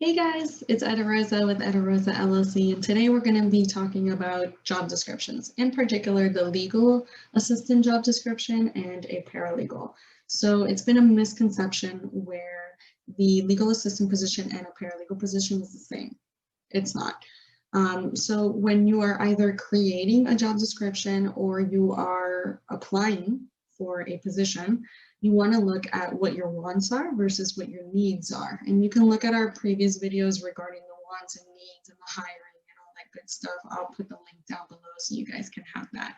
Hey guys, it's Rosa with Rosa LLC, and today we're going to be talking about job descriptions, in particular the legal assistant job description and a paralegal. So it's been a misconception where the legal assistant position and a paralegal position is the same. It's not. So when you are either creating a job description or you are applying for a position, you want to look at what your wants are versus what your needs are. And you can look at our previous videos regarding the wants and needs and the hiring and all that good stuff. I'll put the link down below so you guys can have that.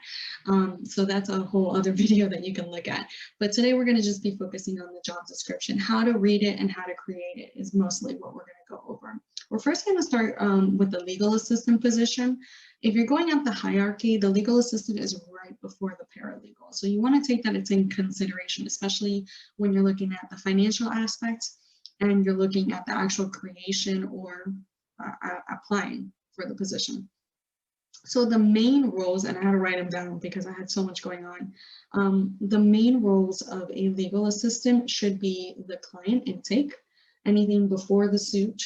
So that's a whole other video that you can look at. But today we're going to just be focusing on the job description. How to read it and how to create it is mostly what we're going to go over. We're first going to start with the legal assistant position. If you're going up the hierarchy, the legal assistant is right before the paralegal. So you want to take that into consideration, especially when you're looking at the financial aspects and you're looking at the actual creation or applying for the position. So the main roles, and I had to write them down because I had so much going on. The main roles of a legal assistant should be the client intake, anything before the suit,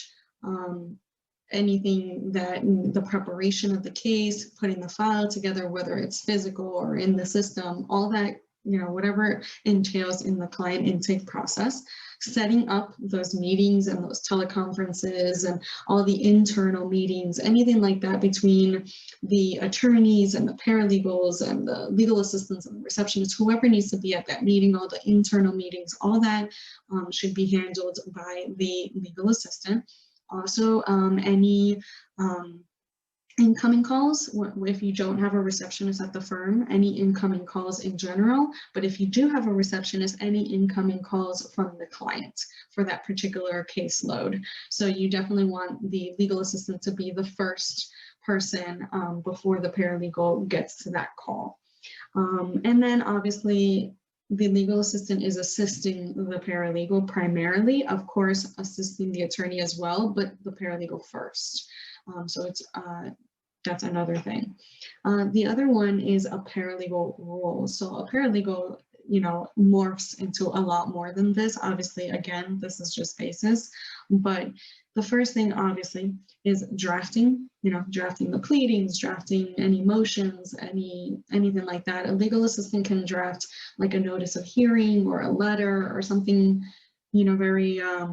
anything that the preparation of the case, putting the file together, whether it's physical or in the system, all that, whatever entails in the client intake process, setting up those meetings and those teleconferences and all the internal meetings, anything like that between the attorneys and the paralegals and the legal assistants and the receptionists, whoever needs to be at that meeting, all the internal meetings, all that should be handled by the legal assistant. Also, any incoming calls, if you don't have a receptionist at the firm, any incoming calls in general, but if you do have a receptionist, any incoming calls from the client for that particular caseload. So you definitely want the legal assistant to be the first person before the paralegal gets to that call. And then obviously, the legal assistant is assisting the paralegal primarily, of course, assisting the attorney as well, but the paralegal first. So it's that's another thing. The other one is a paralegal role. So a paralegal, morphs into a lot more than this. Obviously, again, this is just basis, but the first thing obviously is drafting, drafting the pleadings, drafting any motions, anything like that. A legal assistant can draft like a notice of hearing or a letter or something, very, I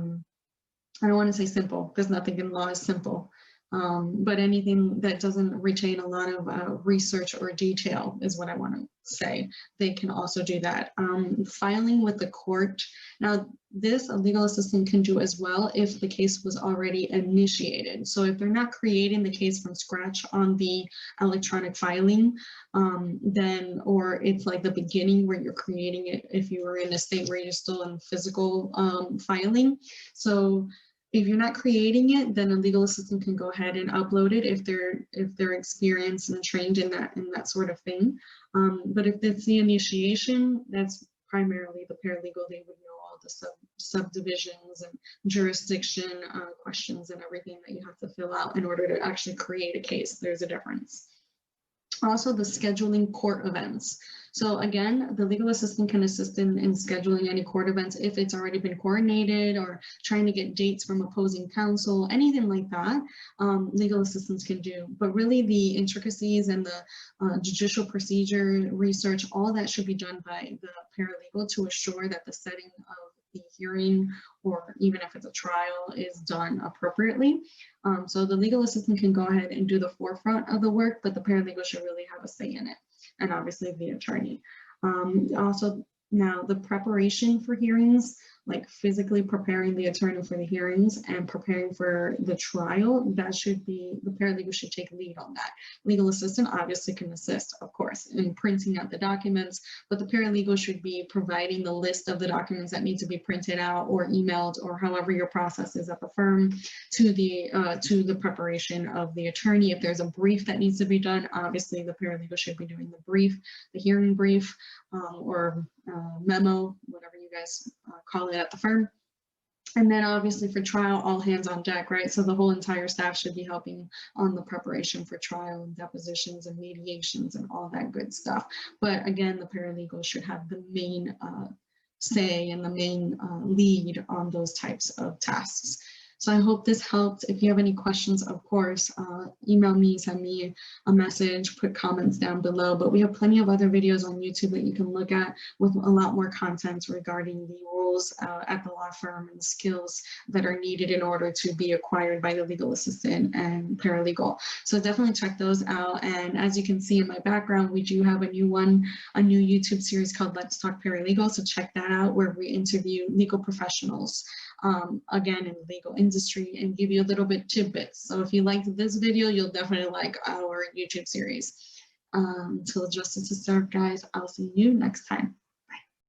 don't want to say simple because nothing in law is simple. But anything that doesn't retain a lot of research or detail is what I want to say. They can also do that. Filing with the court. Now, this a legal assistant can do as well if the case was already initiated. So if they're not creating the case from scratch on the electronic filing, then, or it's like the beginning where you're creating it if you were in a state where you're still in physical filing. So if you're not creating it, then a legal assistant can go ahead and upload it if they're experienced and trained in that sort of thing. But if it's the initiation, that's primarily the paralegal. They would know all the subdivisions and jurisdiction questions and everything that you have to fill out in order to actually create a case. There's a difference. Also, the scheduling court events. So again, the legal assistant can assist in scheduling any court events if it's already been coordinated or trying to get dates from opposing counsel, anything like that, legal assistants can do. But really the intricacies and the judicial procedure research, all that should be done by the paralegal to assure that the setting of the hearing, or even if it's a trial, is done appropriately. So the legal assistant can go ahead and do the forefront of the work, but the paralegal should really have a say in it, and obviously the attorney. Also, now the preparation for hearings, like physically preparing the attorney for the hearings and preparing for the trial, that should be, the paralegal should take lead on that. Legal assistant obviously can assist, of course, in printing out the documents, but the paralegal should be providing the list of the documents that need to be printed out or emailed, or however your process is at the firm, to the preparation of the attorney. If there's a brief that needs to be done, obviously the paralegal should be doing the brief, the hearing brief, or memo, whatever you guys call it at the firm. And then obviously for trial, all hands on deck, right? So the whole entire staff should be helping on the preparation for trial and depositions and mediations and all that good stuff. But again, the paralegal should have the main say and the main lead on those types of tasks. So I hope this helped. If you have any questions, of course, email me, send me a message, put comments down below. But we have plenty of other videos on YouTube that you can look at with a lot more content regarding the roles at the law firm and the skills that are needed in order to be acquired by the legal assistant and paralegal. So definitely check those out. And as you can see in my background, we do have a new YouTube series called Let's Talk Paralegal. So check that out, where we interview legal professionals, again, in the legal industry, and give you a little bit tidbits. So if you liked this video, you'll definitely like our YouTube series. Until justice is served, guys, I'll see you next time.